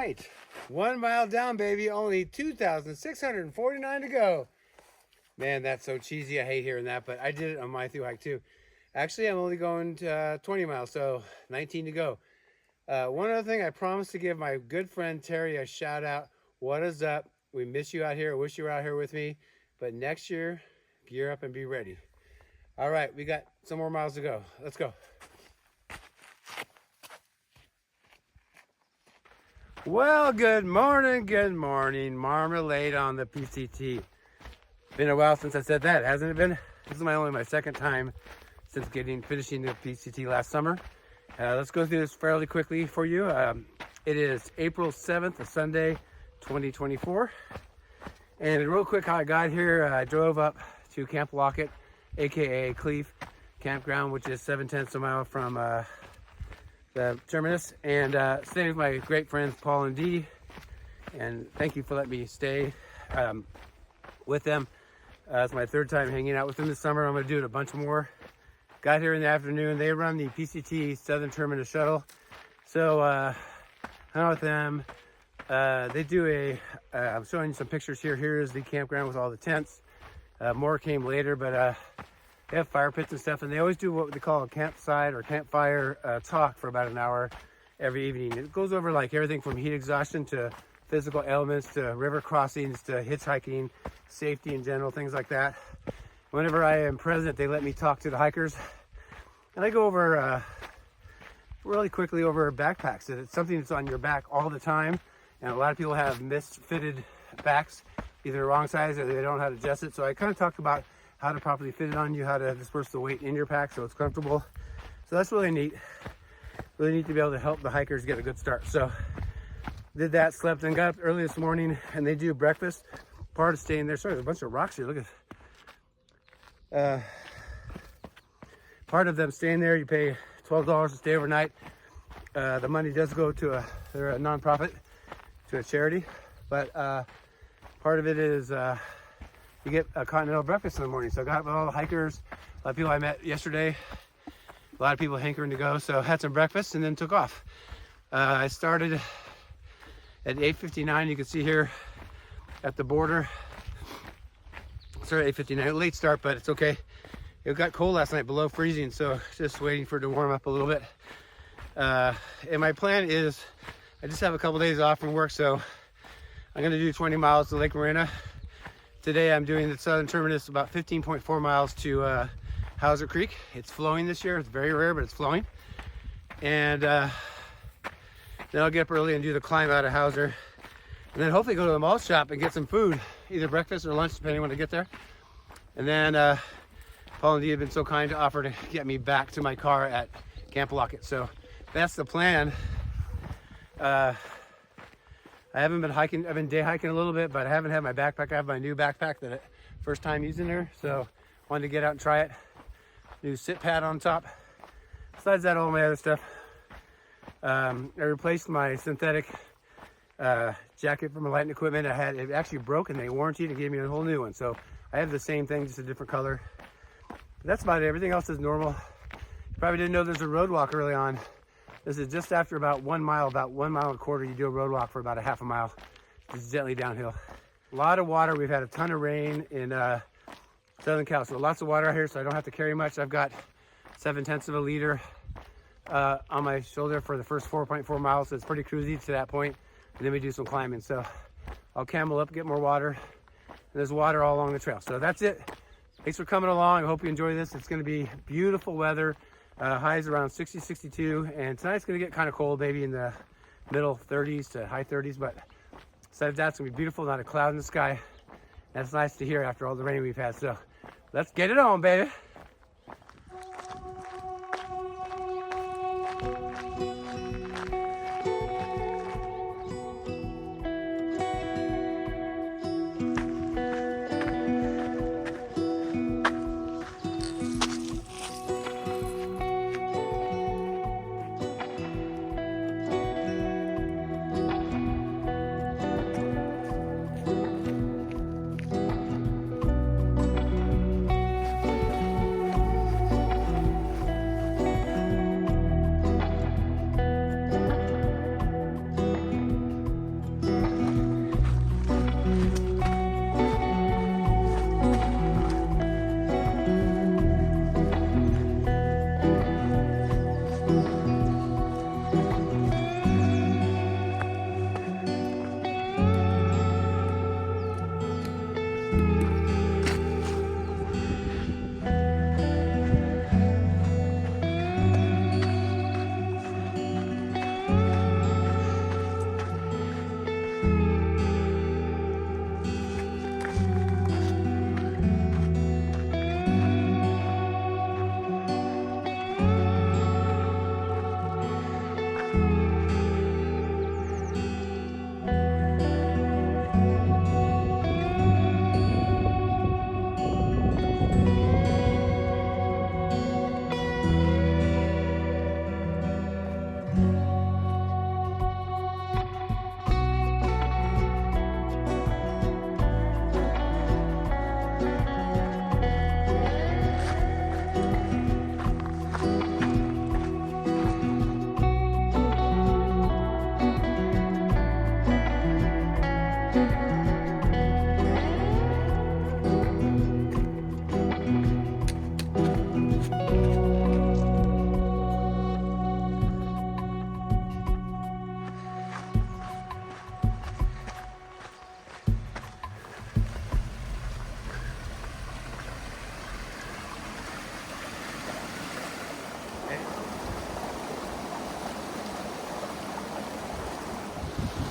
right, 1 mile down, baby. Only 2,649 to go. Man, that's so cheesy. I hate hearing that, but I did it on my through hike too. Actually, I'm only going to 20 miles, so 19 to go. One other thing, I promised to give my good friend Terry a shout out. What is up? We miss you out here. I wish you were out here with me. But next year, gear up and be ready. All right, we got some more miles to go. Let's go. Well, good morning, Marmalade on the PCT. Been a while since I said that, hasn't it been? This is only my second time since finishing the PCT last summer. Let's go through this fairly quickly for you. It is April 7th, a Sunday, 2024. And real quick how I got here, I drove up to Camp Lockett, aka Cleef Campground, which is 7/10 of a mile from the Terminus, and stayed with my great friends Paul and Dee. And thank you for letting me stay with them. It's my third time hanging out with them this summer. I'm going to do it a bunch more. Got here in the afternoon. They run the PCT Southern Terminus shuttle, so hung out with them. They do I'm showing you some pictures here. Here is the campground with all the tents. More came later, but they have fire pits and stuff, and they always do what they call a campsite or campfire talk for about an hour every evening. It goes over like everything from heat exhaustion to physical elements to river crossings to hitchhiking, safety in general, things like that. Whenever I am present, they let me talk to the hikers, and I go over really quickly over backpacks. It's something that's on your back all the time, and a lot of people have misfitted backs, either the wrong size or they don't know how to adjust it. So I kind of talked about how to properly fit it on you, how to disperse the weight in your pack so it's comfortable. So that's really neat. Really neat to be able to help the hikers get a good start. So did that, slept, and got up early this morning, and they do breakfast. Part of staying there, sorry, there's a bunch of rocks here, look at part of them staying there, you pay $12 to stay overnight. The money does go to they're a non-profit, to a charity, but part of it is you get a continental breakfast in the morning. So I got up with all the hikers, a lot of people I met yesterday, a lot of people hankering to go, so had some breakfast and then took off. I started at 8:59, you can see here at the border. Started at 8:59, late start, but it's okay. It got cold last night, below freezing, so just waiting for it to warm up a little bit. And my plan is, I just have a couple days off from work, so I'm gonna do 20 miles to Lake Morena. Today I'm doing the Southern Terminus, about 15.4 miles to Hauser Creek. It's flowing this year, it's very rare, but it's flowing. And then I'll get up early and do the climb out of Hauser. And then hopefully go to the mall shop and get some food, either breakfast or lunch, depending when I get there. And then Paul and Dee have been so kind to offer to get me back to my car at Camp Lockett. So that's the plan. I haven't been hiking, I've been day hiking a little bit, but I haven't had my backpack. I have my new backpack that first time using there, so wanted to get out and try it. New sit pad on top. Besides that, all my other stuff. I replaced my synthetic jacket from Light Equipment. It actually broke, and they warranted and gave me a whole new one. So I have the same thing, just a different color. But that's about it. Everything else is normal. You probably didn't know there's a road walk early on. This is just after about 1 mile, about 1 mile and a quarter. You do a road walk for about a half a mile. It's gently downhill. A lot of water. We've had a ton of rain in Southern Cal, so lots of water out here, so I don't have to carry much. I've got 7/10 of a liter on my shoulder for the first 4.4 miles, so it's pretty cruisy to that point. And then we do some climbing, so I'll camel up, get more water, and there's water all along the trail. So that's it. Thanks for coming along. I hope you enjoy this. It's going to be beautiful weather. Highs around 60, 62, and tonight's going to get kind of cold, maybe in the middle 30s to high 30s, but besides that, it's going to be beautiful, not a cloud in the sky. That's nice to hear after all the rain we've had. So let's get it on, baby.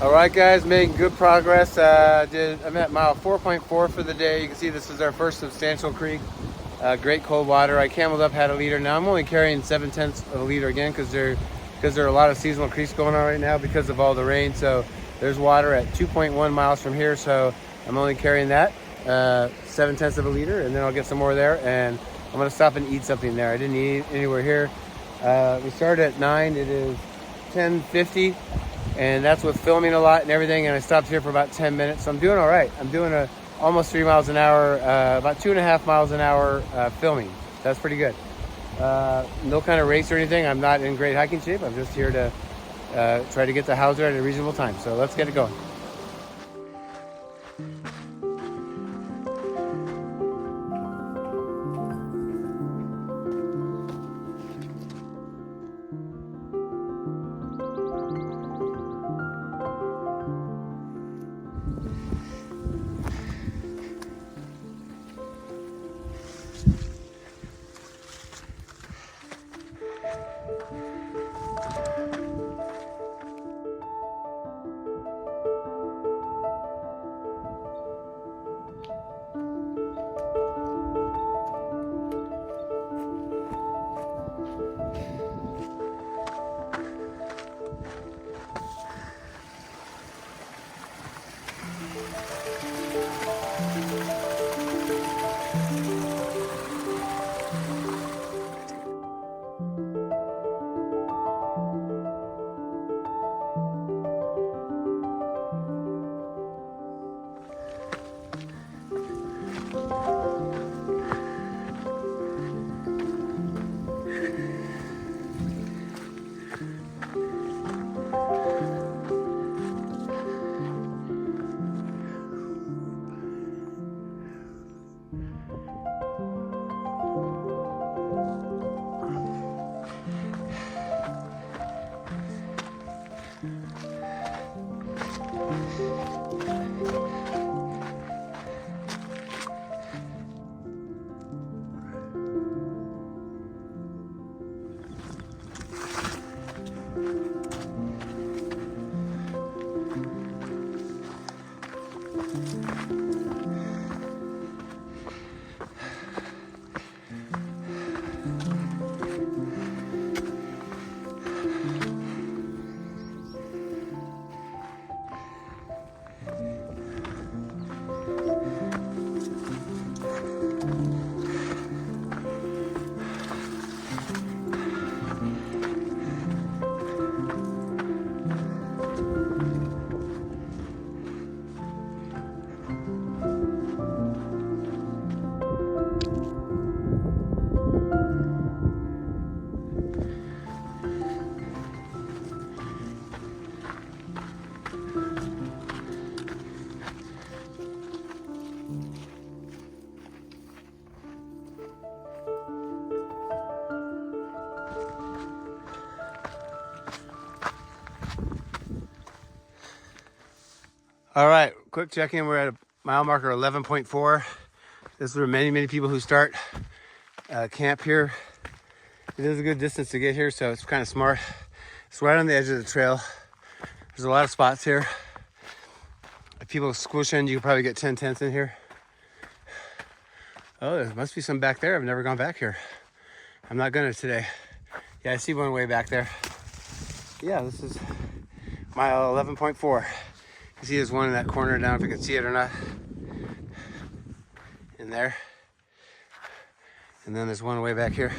All right, guys, making good progress. I'm at mile 4.4 for the day. You can see this is our first substantial creek. Great cold water. I cameled up, had a liter. Now I'm only carrying 7/10 of a liter again because there are a lot of seasonal creeks going on right now because of all the rain. So there's water at 2.1 miles from here. So I'm only carrying that 7/10 of a liter, and then I'll get some more there. And I'm gonna stop and eat something there. I didn't eat anywhere here. We started at 9. It is 10:50. And that's with filming a lot and everything. And I stopped here for about 10 minutes. So I'm doing all right. I'm doing almost 3 miles an hour, about 2.5 miles an hour filming. That's pretty good. No kind of race or anything. I'm not in great hiking shape. I'm just here to try to get to Hauser at a reasonable time. So let's get it going. All right, quick check-in. We're at a mile marker 11.4. This is where many people who start camp here. It is a good distance to get here, so it's kind of smart. It's right on the edge of the trail. There's a lot of spots here. If people squish in, you can probably get 10 tents in here. Oh, there must be some back there. I've never gone back here. I'm not gonna today. Yeah, I see one way back there. Yeah, this is mile 11.4. You see there's one in that corner down, if you can see it or not. In there. And then there's one way back here.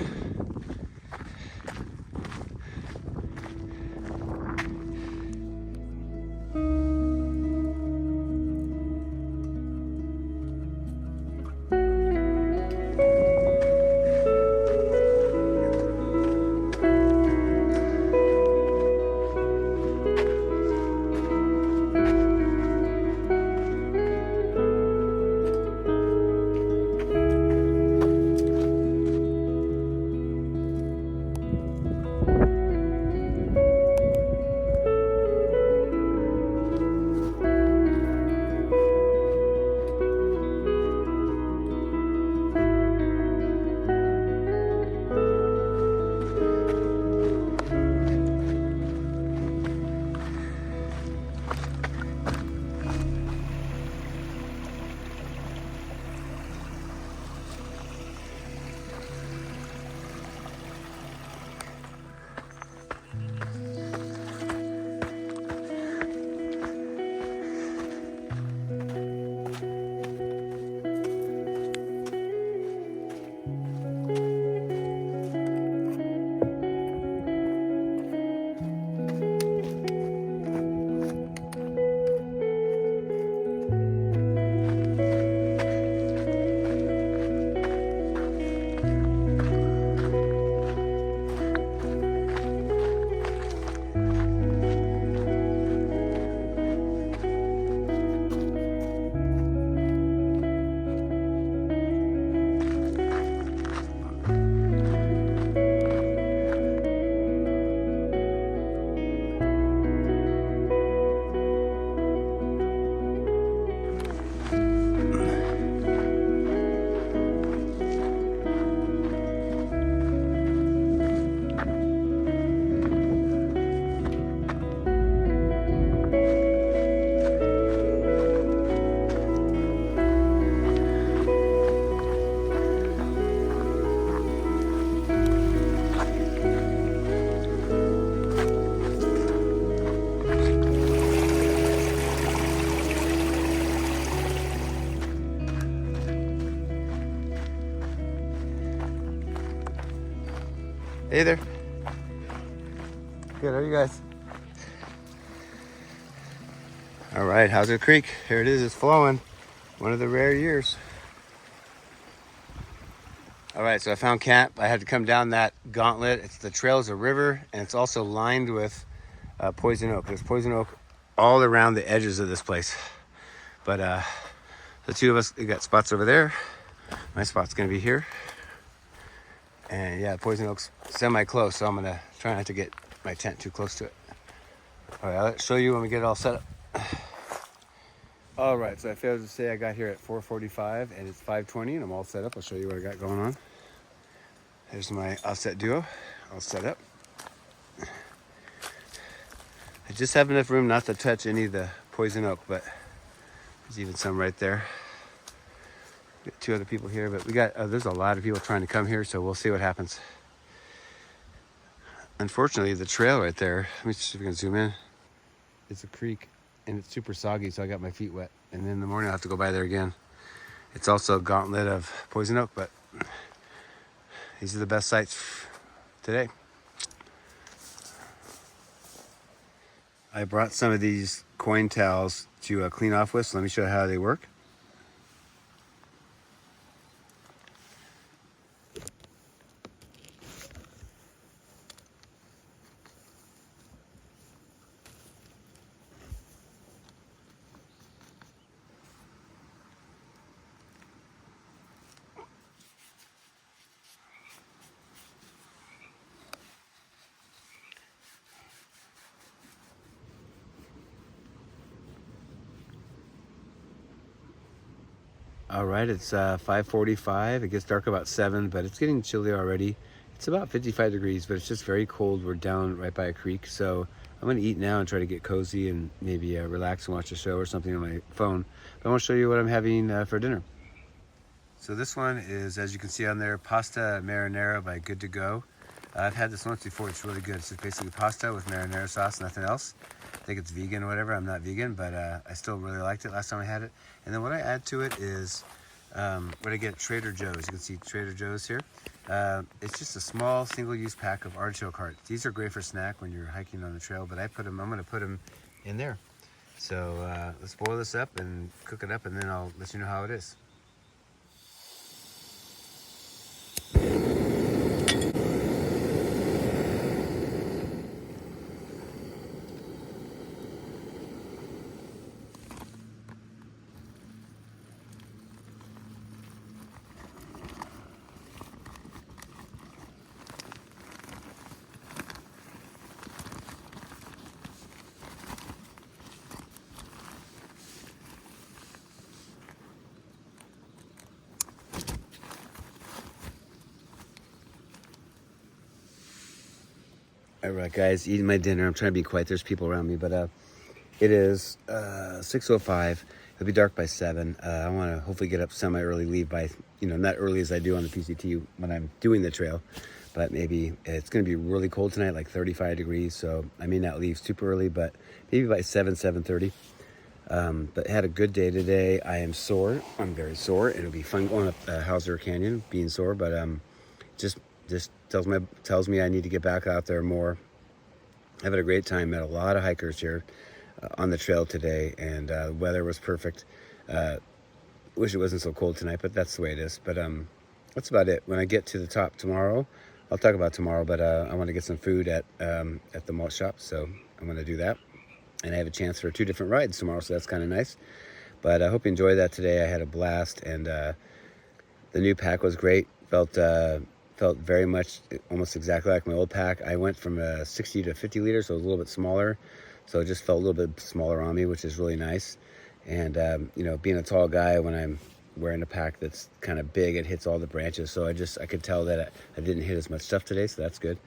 Hey there. Good, how are you guys? All right, Hauser Creek. Here it is, it's flowing. One of the rare years. All right, so I found camp. I had to come down that gauntlet. The trail is a river, and it's also lined with poison oak. There's poison oak all around the edges of this place. But the two of us, we got spots over there. My spot's gonna be here. And yeah, poison oak's semi-close, so I'm gonna try not to get my tent too close to it. All right, I'll show you when we get it all set up. All right, so I failed to say I got here at 4:45 and it's 5:20 and I'm all set up. I'll show you what I got going on. There's my offset duo, all set up. I just have enough room not to touch any of the poison oak, but there's even some right there. We got two other people here, but we got, there's a lot of people trying to come here, so we'll see what happens. Unfortunately, the trail right there, let me see if we can zoom in. It's a creek. And it's super soggy, so I got my feet wet. And then in the morning, I'll have to go by there again. It's also a gauntlet of poison oak, but these are the best sites today. I brought some of these coin towels to clean off with, so let me show you how they work. All right, it's 5:45. It gets dark about 7, but it's getting chilly already. It's about 55 degrees, but it's just very cold. We're down right by a creek, so I'm gonna eat now and try to get cozy and maybe relax and watch a show or something on my phone. But I want to show you what I'm having for dinner. So this one is, as you can see on there, pasta marinara by Good to Go. I've had this once before. It's really good. It's just basically pasta with marinara sauce, nothing else. I think it's vegan or whatever. I'm not vegan, but I still really liked it last time I had it. And then what I add to it is what I get at Trader Joe's. You can see Trader Joe's here. It's just a small single-use pack of artichoke hearts. These are great for snack when you're hiking on the trail, but I'm going to put them in there. So let's boil this up and cook it up, and then I'll let you know how it is. All right, guys, eating my dinner. I'm trying to be quiet. There's people around me, but it is 6:05. It'll be dark by 7. I want to hopefully get up semi-early, leave by, not early as I do on the PCT when I'm doing the trail, but maybe it's going to be really cold tonight, like 35 degrees, so I may not leave super early, but maybe by 7:30. But had a good day today. I am sore. I'm very sore. It'll be fun going up Hauser Canyon, being sore, but just tells me I need to get back out there more. I've had a great time. Met a lot of hikers here on the trail today, and the weather was perfect. Wish it wasn't so cold tonight, but that's the way it is. But that's about it. When I get to the top tomorrow, I'll talk about tomorrow, but I want to get some food at the malt shop, so I'm going to do that. And I have a chance for 2 different rides tomorrow, so that's kind of nice. But I hope you enjoyed that today. I had a blast, and the new pack was great. Felt very much almost exactly like my old pack. I went from 60 to 50 liters, so it was a little bit smaller. So it just felt a little bit smaller on me, which is really nice. And, being a tall guy, when I'm wearing a pack that's kind of big, it hits all the branches. So I could tell that I didn't hit as much stuff today, so that's good.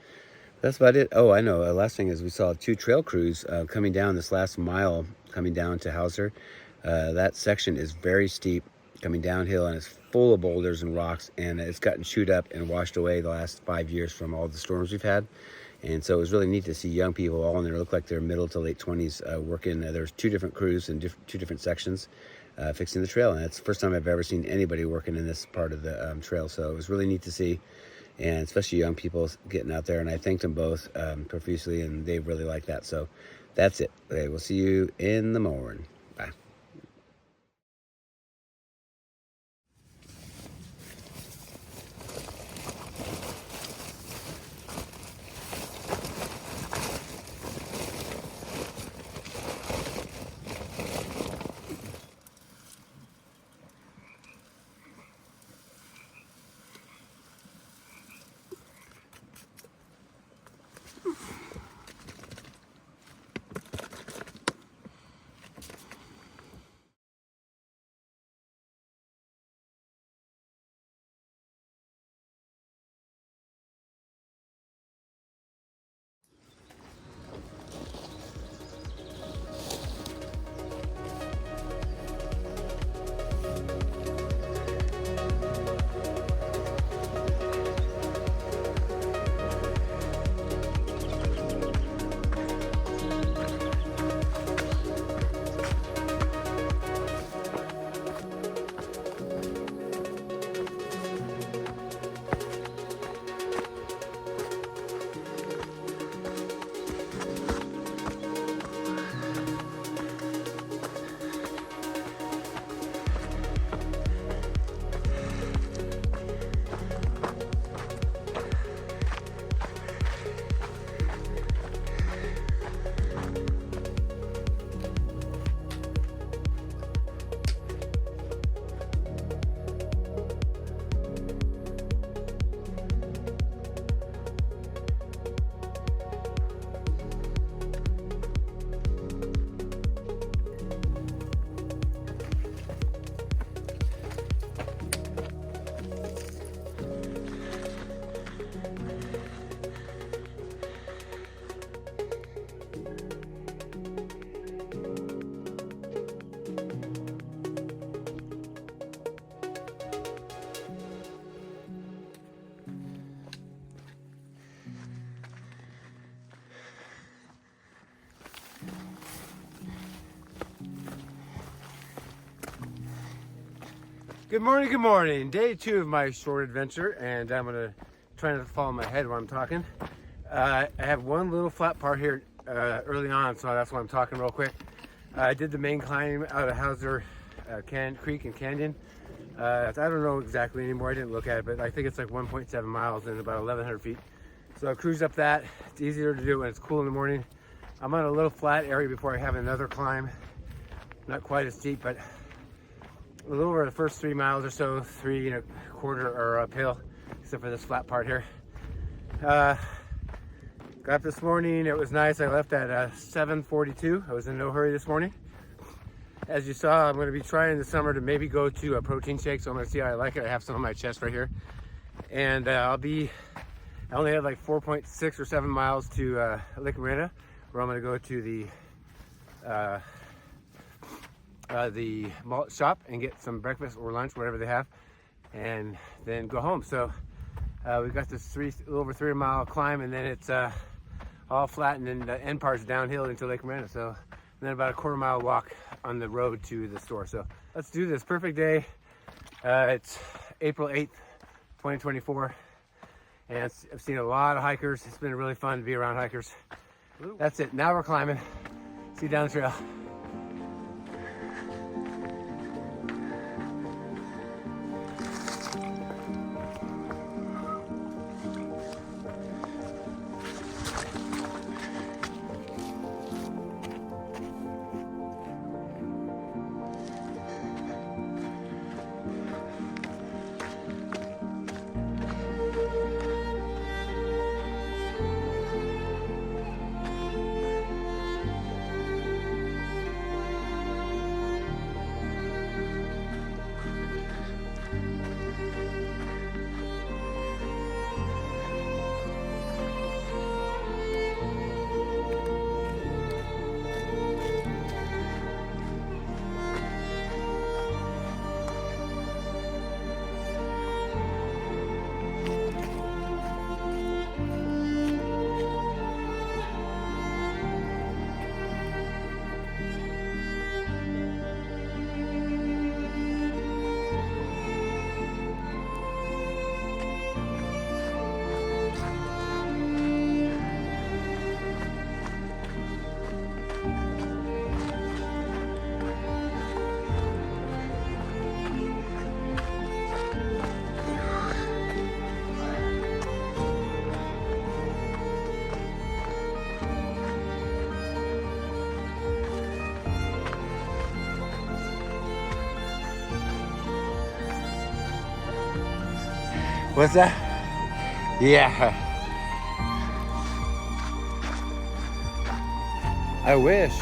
That's about it. Oh, I know. Last thing is we saw 2 trail crews coming down this last mile, coming down to Hauser. That section is very steep, coming downhill, and it's full of boulders and rocks, and it's gotten chewed up and washed away the last 5 years from all the storms we've had. And so it was really neat to see young people all in there, look like they're middle to late 20s working. There's 2 different crews in 2 different sections fixing the trail, and it's the first time I've ever seen anybody working in this part of the trail. So it was really neat to see. and especially young people getting out there. And I thanked them both profusely, and they really like that. So that's it. Okay, we'll see you in the morning. Bye. Good morning, good morning. Day 2 of my short adventure, and I'm gonna try not to fall on my head while I'm talking. I have one little flat part here early on, so that's why I'm talking real quick. I did the main climb out of Hauser Creek and Canyon. I don't know exactly anymore, I didn't look at it, but I think it's like 1.7 miles and about 1,100 feet. So I cruised up that. It's easier to do when it's cool in the morning. I'm on a little flat area before I have another climb. Not quite as steep, but a little over the first 3 miles or so, 3.25 are uphill, except for this flat part here. Got up this morning, it was nice. I left at 7:42. I was in no hurry this morning. As you saw, I'm going to be trying this summer to maybe go to a protein shake, so I'm going to see how I like it. I have some on my chest right here. And I only have like 4.6 or 7 miles to Lake Marina, where I'm going to go to the malt shop and get some breakfast or lunch, whatever they have, and then go home. So we've got this a little over 3 mile climb, and then it's all flat, and then the end part's downhill into Lake Marina. So and then about a 1/4 mile walk on the road to the store. So let's do this. Perfect day. It's April 8th, 2024, and I've seen a lot of hikers. It's been really fun to be around hikers. That's it. Now we're climbing. See you down the trail. What's that? Yeah. I wish.